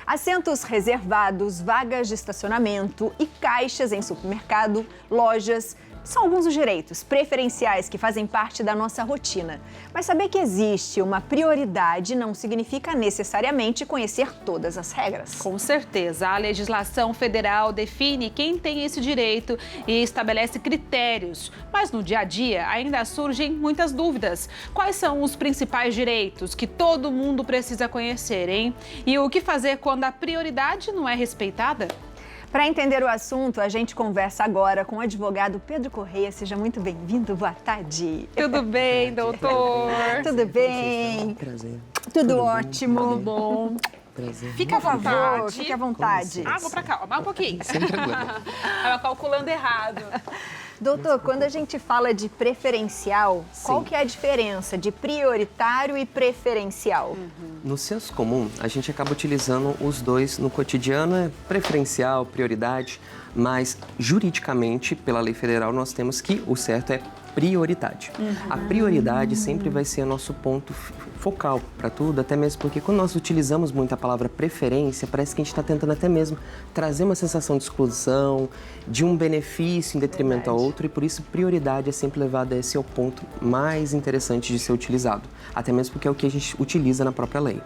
Assentos reservados, vagas de estacionamento e caixas em supermercado, lojas, são alguns dos direitos preferenciais que fazem parte da nossa rotina. Mas saber que existe uma prioridade não significa necessariamente conhecer todas as regras. Com certeza, a legislação federal define quem tem esse direito e estabelece critérios. Mas no dia a dia ainda surgem muitas dúvidas. Quais são os principais direitos que todo mundo precisa conhecer, hein? E o que fazer quando a prioridade não é respeitada? Para entender o assunto, a gente conversa agora com o advogado Pedro Correia. Seja muito bem-vindo. Boa tarde. Tudo bem, doutor? Tudo bem? Prazer. Tudo ótimo. Tudo bom. Prazer. Fica à Por favor, vontade. fique à vontade. Vou pra cá, mais um pouquinho. Sem problema. Tava calculando errado. Doutor, quando a gente fala de preferencial, qual que é a diferença de prioritário e preferencial? No senso comum, a gente acaba utilizando os dois no cotidiano, é preferencial, prioridade, mas juridicamente, pela lei federal, nós temos que o certo é prioridade. A prioridade sempre vai ser nosso ponto focal para tudo, até mesmo porque quando nós utilizamos muito a palavra preferência, parece que a gente está tentando até mesmo trazer uma sensação de exclusão, de um benefício em detrimento ao outro, e por isso prioridade é sempre levada a esse é o ponto mais interessante de ser utilizado, até mesmo porque é o que a gente utiliza na própria lei.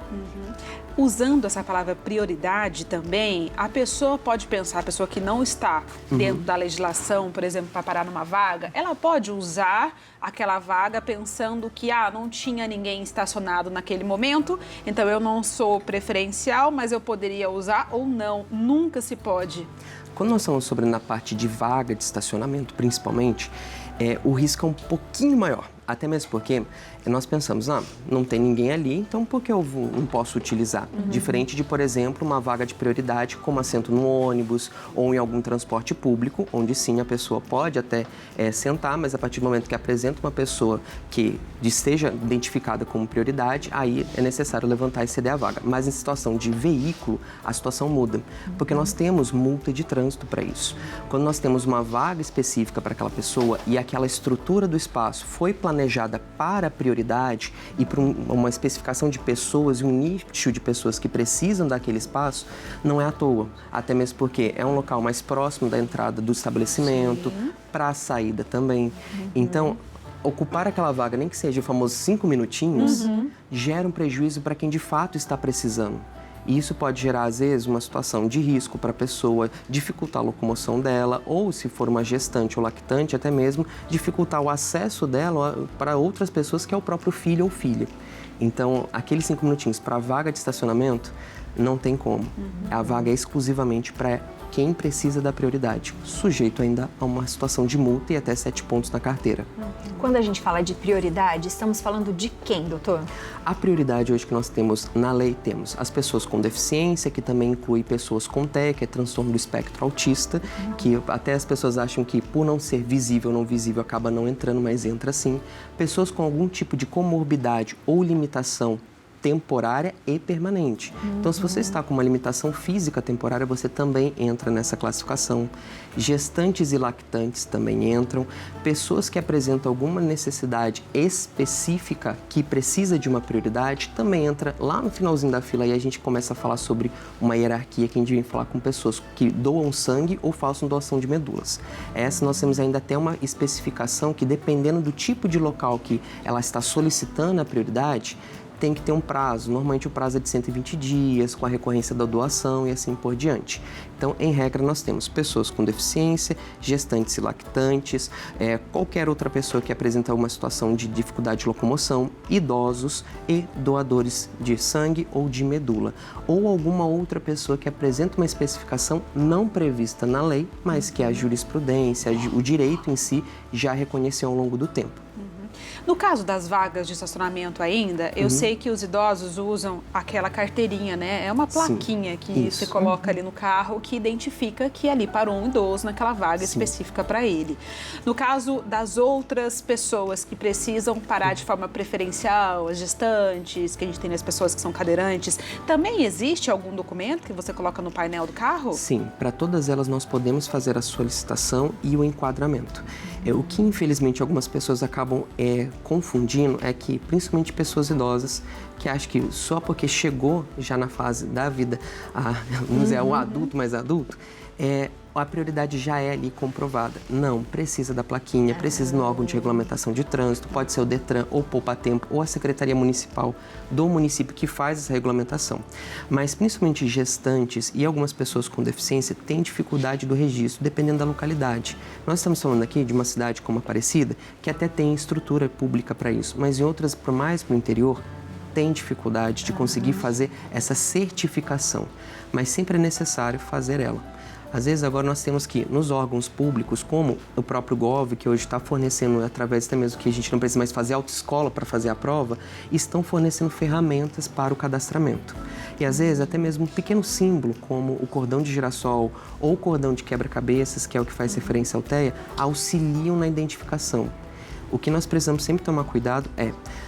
Usando essa palavra prioridade também, a pessoa pode pensar, a pessoa que não está dentro da legislação, por exemplo, para parar numa vaga, ela pode usar aquela vaga pensando que não tinha ninguém estacionado naquele momento, então eu não sou preferencial, mas eu poderia usar ou não. Nunca se pode. Quando nós falamos sobre na parte de vaga de estacionamento, principalmente, o risco é um pouquinho maior. Até mesmo porque nós pensamos, não tem ninguém ali, então por que eu não posso utilizar? Diferente de, por exemplo, uma vaga de prioridade como assento no ônibus ou em algum transporte público, onde sim a pessoa pode até sentar, mas a partir do momento que apresenta uma pessoa que esteja identificada como prioridade, aí é necessário levantar e ceder a vaga. Mas em situação de veículo, a situação muda, porque nós temos multa de trânsito para isso. Quando nós temos uma vaga específica para aquela pessoa e aquela estrutura do espaço foi planejada para a prioridade e para uma especificação de pessoas e um nicho de pessoas que precisam daquele espaço, não é à toa. Até mesmo porque é um local mais próximo da entrada do estabelecimento, para a saída também. Então, ocupar aquela vaga, nem que seja o famoso 5 minutinhos, gera um prejuízo para quem de fato está precisando. E isso pode gerar, às vezes, uma situação de risco para a pessoa, dificultar a locomoção dela, ou se for uma gestante ou lactante, até mesmo dificultar o acesso dela para outras pessoas, que é o próprio filho ou filha. Então, aqueles 5 minutinhos para a vaga de estacionamento, não tem como. A vaga é exclusivamente para quem precisa da prioridade, sujeito ainda a uma situação de multa e até 7 pontos na carteira. Quando a gente fala de prioridade, estamos falando de quem, doutor? A prioridade hoje que nós temos na lei, temos as pessoas com deficiência, que também inclui pessoas com TEA, que é transtorno do espectro autista, que até as pessoas acham que por não ser visível ou não visível acaba não entrando, mas entra sim. Pessoas com algum tipo de comorbidade ou limitação temporária e permanente. Então, se você está com uma limitação física temporária, você também entra nessa classificação. Gestantes e lactantes também entram. Pessoas que apresentam alguma necessidade específica que precisa de uma prioridade também entra lá no finalzinho da fila, e a gente começa a falar sobre uma hierarquia que a gente vem falar com pessoas que doam sangue ou façam doação de medulas. Essa nós temos ainda até uma especificação que, dependendo do tipo de local que ela está solicitando a prioridade, tem que ter um prazo. Normalmente o prazo é de 120 dias, com a recorrência da doação e assim por diante. Então, em regra, nós temos pessoas com deficiência, gestantes e lactantes, qualquer outra pessoa que apresenta uma situação de dificuldade de locomoção, idosos e doadores de sangue ou de medula. Ou alguma outra pessoa que apresenta uma especificação não prevista na lei, mas que a jurisprudência, o direito em si, já reconheceu ao longo do tempo. No caso das vagas de estacionamento ainda, eu sei que os idosos usam aquela carteirinha, né? É uma plaquinha que você coloca ali no carro que identifica que ali parou um idoso naquela vaga específica para ele. No caso das outras pessoas que precisam parar de forma preferencial, as gestantes, que a gente tem as pessoas que são cadeirantes, também existe algum documento que você coloca no painel do carro? Sim, para todas elas nós podemos fazer a solicitação e o enquadramento. O que infelizmente algumas pessoas acabam confundindo é que, principalmente pessoas idosas, que acham que só porque chegou já na fase da vida, vamos dizer, o adulto mais adulto, a prioridade já é ali comprovada. Não, precisa da plaquinha, precisa no órgão de regulamentação de trânsito, pode ser o Detran ou Poupatempo ou a Secretaria Municipal do município que faz essa regulamentação. Mas principalmente gestantes e algumas pessoas com deficiência têm dificuldade do registro, dependendo da localidade. Nós estamos falando aqui de uma cidade como Aparecida, que até tem estrutura pública para isso, mas em outras, mais para o interior, tem dificuldade de conseguir fazer essa certificação. Mas sempre é necessário fazer ela. Às vezes, agora nós temos que, nos órgãos públicos, como o próprio Gov, que hoje está fornecendo, através até mesmo que a gente não precisa mais fazer autoescola para fazer a prova, estão fornecendo ferramentas para o cadastramento. E às vezes, até mesmo um pequeno símbolo, como o cordão de girassol ou o cordão de quebra-cabeças, que é o que faz referência ao TEA, auxiliam na identificação. O que nós precisamos sempre tomar cuidado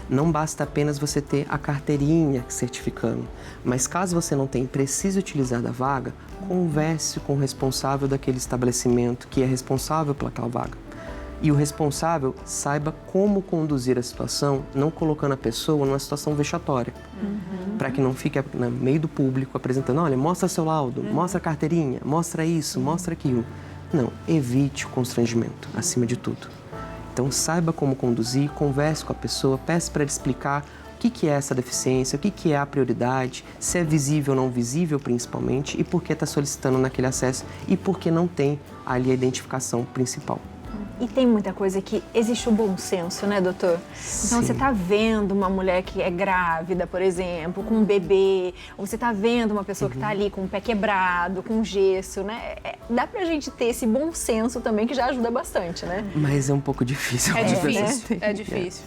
não basta apenas você ter a carteirinha certificando, mas caso você não tenha e precise utilizar da vaga, converse com o responsável daquele estabelecimento que é responsável pelaquela vaga. E o responsável saiba como conduzir a situação, não colocando a pessoa numa situação vexatória. Para que não fique no meio do público apresentando, olha, mostra seu laudo, mostra a carteirinha, mostra isso, mostra aquilo. Não, evite o constrangimento, acima de tudo. Então, saiba como conduzir, converse com a pessoa, peça para ele explicar o que é essa deficiência, o que é a prioridade, se é visível ou não visível principalmente, e por que está solicitando naquele acesso e por que não tem ali a identificação principal. E tem muita coisa que existe o bom senso, né, doutor? Então, você está vendo uma mulher que é grávida, por exemplo, com um bebê, ou você está vendo uma pessoa que está ali com o pé quebrado, com gesso, né? Dá pra gente ter esse bom senso também, que já ajuda bastante, né? Mas é um pouco difícil. É difícil.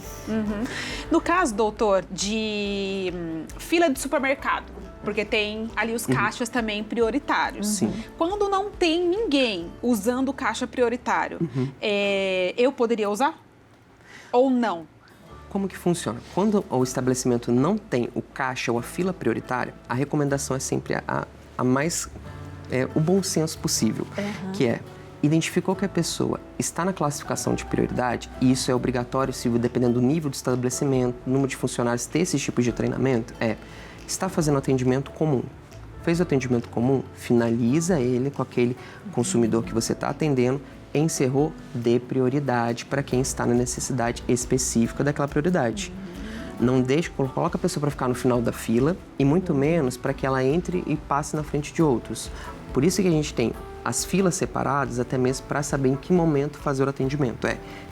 No caso, doutor, de fila de supermercado, porque tem ali os caixas também prioritários. Sim. Quando não tem ninguém usando o caixa prioritário, eu poderia usar? Ou não? Como que funciona? Quando o estabelecimento não tem o caixa ou a fila prioritária, a recomendação é sempre a mais o bom senso possível, que é identificou que a pessoa está na classificação de prioridade, e isso é obrigatório, se dependendo do nível do estabelecimento, número de funcionários, ter esse tipo de treinamento, está fazendo atendimento comum. Fez o atendimento comum, finaliza ele com aquele consumidor que você está atendendo, encerrou, dê prioridade para quem está na necessidade específica daquela prioridade. Não deixe, coloca a pessoa para ficar no final da fila e muito menos para que ela entre e passe na frente de outros. Por isso que a gente tem as filas separadas, até mesmo para saber em que momento fazer o atendimento.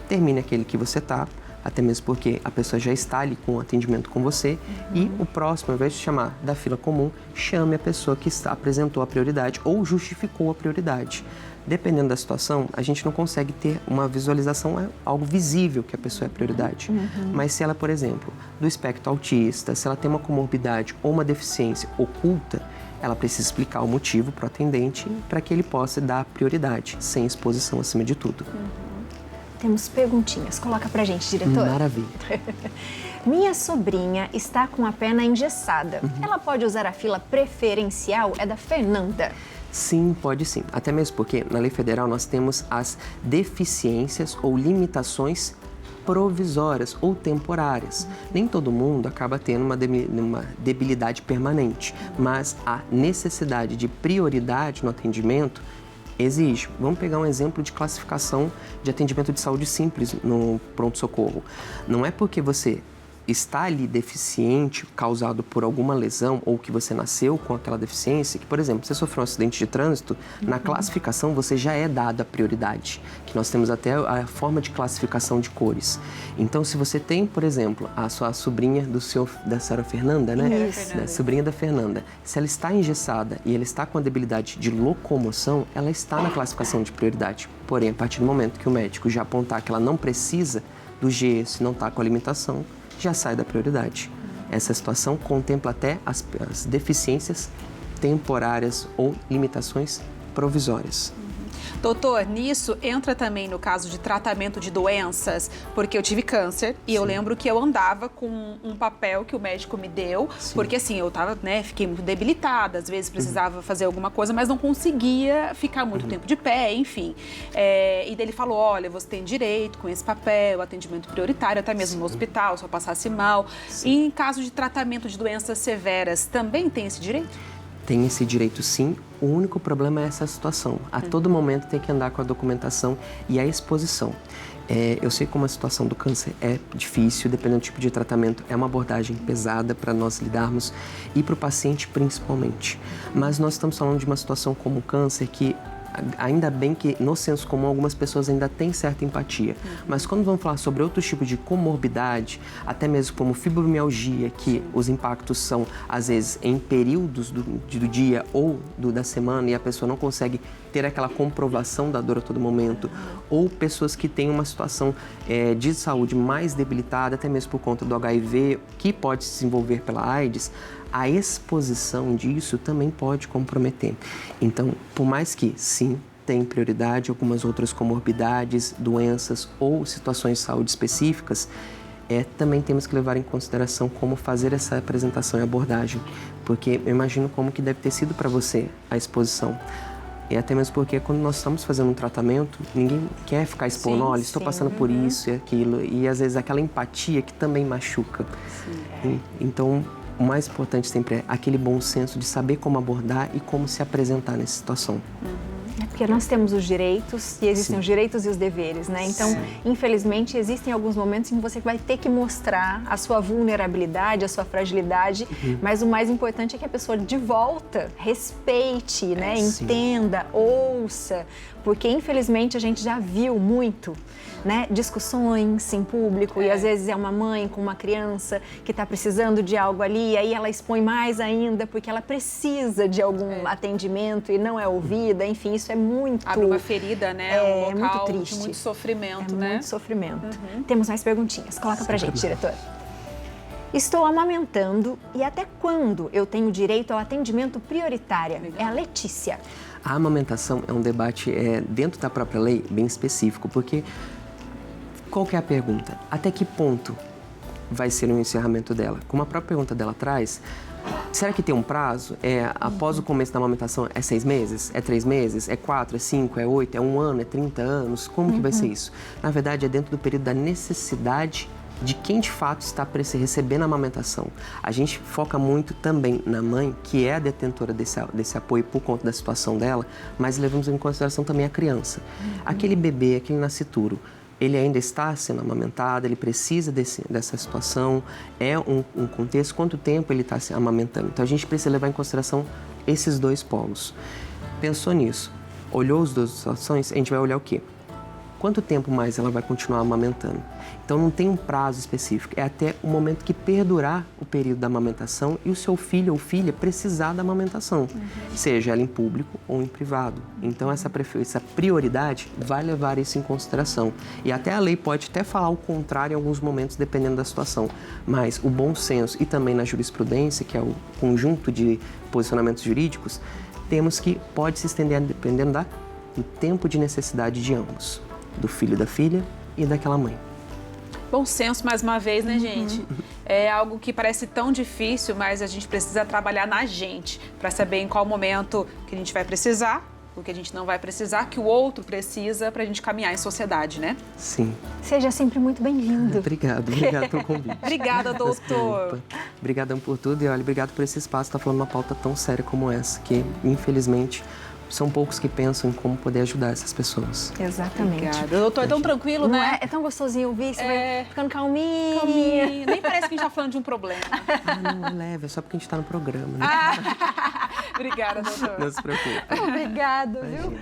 Termine aquele que você está, até mesmo porque a pessoa já está ali com o atendimento com você, e o próximo, ao invés de chamar da fila comum, chame a pessoa que apresentou a prioridade ou justificou a prioridade. Dependendo da situação, a gente não consegue ter uma visualização, algo visível que a pessoa é prioridade. Mas se ela, por exemplo, do espectro autista, se ela tem uma comorbidade ou uma deficiência oculta, ela precisa explicar o motivo para o atendente para que ele possa dar prioridade, sem exposição acima de tudo. Temos perguntinhas. Coloca pra gente, diretor. Maravilha. Minha sobrinha está com a perna engessada. Ela pode usar a fila preferencial? É da Fernanda. Sim, pode sim. Até mesmo porque na lei federal nós temos as deficiências ou limitações provisórias ou temporárias. Nem todo mundo acaba tendo uma debilidade permanente, mas a necessidade de prioridade no atendimento exige. Vamos pegar um exemplo de classificação de atendimento de saúde simples no pronto-socorro. Não é porque você está ali deficiente, causado por alguma lesão, ou que você nasceu com aquela deficiência, que, por exemplo, você sofreu um acidente de trânsito, na classificação você já é dado a prioridade, que nós temos até a forma de classificação de cores. Então, se você tem, por exemplo, a sua sobrinha da senhora Fernanda, né? Isso. Da sobrinha da Fernanda, se ela está engessada e ela está com a debilidade de locomoção, ela está na classificação de prioridade. Porém, a partir do momento que o médico já apontar que ela não precisa do gesso, não está com a limitação, já sai da prioridade. Essa situação contempla até as deficiências temporárias ou limitações provisórias. Doutor, nisso entra também no caso de tratamento de doenças, porque eu tive câncer e eu lembro que eu andava com um papel que o médico me deu, porque assim, eu tava, né, fiquei muito debilitada, às vezes precisava fazer alguma coisa, mas não conseguia ficar muito tempo de pé, enfim. E daí ele falou, olha, você tem direito com esse papel, atendimento prioritário, até mesmo no hospital, se eu passasse mal. E em caso de tratamento de doenças severas, também tem esse direito? Tem esse direito, sim. O único problema é essa situação. A todo momento tem que andar com a documentação e a exposição. Eu sei como a situação do câncer é difícil, dependendo do tipo de tratamento, é uma abordagem pesada para nós lidarmos e para o paciente principalmente. Mas nós estamos falando de uma situação como o câncer que, ainda bem que no senso comum algumas pessoas ainda têm certa empatia, mas quando vamos falar sobre outros tipos de comorbidade, até mesmo como fibromialgia, que os impactos são às vezes em períodos do dia ou da semana e a pessoa não consegue ter aquela comprovação da dor a todo momento, ou pessoas que têm uma situação de saúde mais debilitada, até mesmo por conta do HIV, que pode se desenvolver pela AIDS, a exposição disso também pode comprometer. Então, por mais que, sim, tem prioridade algumas outras comorbidades, doenças ou situações de saúde específicas, também temos que levar em consideração como fazer essa apresentação e abordagem, porque eu imagino como que deve ter sido para você a exposição. E até mesmo porque quando nós estamos fazendo um tratamento, ninguém quer ficar expondo, olha, estou passando por isso e aquilo, e às vezes aquela empatia que também machuca. Então, o mais importante sempre é aquele bom senso de saber como abordar e como se apresentar nessa situação. Porque nós temos os direitos e existem os direitos e os deveres, né? Então, infelizmente, existem alguns momentos em que você vai ter que mostrar a sua vulnerabilidade, a sua fragilidade, mas o mais importante é que a pessoa de volta respeite, né? Entenda, ouça, porque infelizmente a gente já viu muito, né? Discussões em público e às vezes é uma mãe com uma criança que está precisando de algo ali e aí ela expõe mais ainda porque ela precisa de algum atendimento e não é ouvida, enfim, isso é muito... Abre uma ferida, né? Um local muito triste. De muito sofrimento, né? Muito sofrimento. Temos mais perguntinhas. Coloca pra gente, diretor. Estou amamentando e até quando eu tenho direito ao atendimento prioritário? É a Letícia. A amamentação é um debate dentro da própria lei bem específico, porque qual que é a pergunta? Até que ponto vai ser o encerramento dela? Como a própria pergunta dela traz, será que tem um prazo? Após o começo da amamentação, é 6 meses? É 3 meses? É 4? É 5? É 8? É 1 ano? É 30 anos? Como que vai ser isso? Na verdade, é dentro do período da necessidade de quem de fato está recebendo a amamentação. A gente foca muito também na mãe, que é a detentora desse apoio por conta da situação dela, mas levamos em consideração também a criança. Aquele bebê, aquele nascituro, ele ainda está sendo amamentado, ele precisa dessa situação, é um contexto, quanto tempo ele está se amamentando. Então a gente precisa levar em consideração esses dois polos. Pensou nisso, olhou as duas situações, a gente vai olhar o quê? Quanto tempo mais ela vai continuar amamentando? Então não tem um prazo específico, é até o momento que perdurar o período da amamentação e o seu filho ou filha precisar da amamentação, seja ela em público ou em privado. Então essa prioridade vai levar isso em consideração. E até a lei pode até falar o contrário em alguns momentos, dependendo da situação. Mas o bom senso e também na jurisprudência, que é o conjunto de posicionamentos jurídicos, temos que pode se estender dependendo do tempo de necessidade de ambos, do filho e da filha e daquela mãe. Bom senso, mais uma vez, né, gente? É algo que parece tão difícil, mas a gente precisa trabalhar na gente para saber em qual momento que a gente vai precisar, o que a gente não vai precisar, que o outro precisa para a gente caminhar em sociedade, né? Sim. Seja sempre muito bem-vindo. Obrigado pelo convite. Obrigada, doutor. Obrigadão por tudo e olha, obrigado por esse espaço, estar falando uma pauta tão séria como essa, que infelizmente são poucos que pensam em como poder ajudar essas pessoas. Exatamente. Obrigada. Doutor, é tão tranquilo, Não né? é tão gostosinho ouvir, você vai ficando calminho. Nem parece que a gente tá falando de um problema. Não, é leve, é só porque a gente tá no programa, né? Obrigada, doutor. Não se preocupe. Obrigado, viu?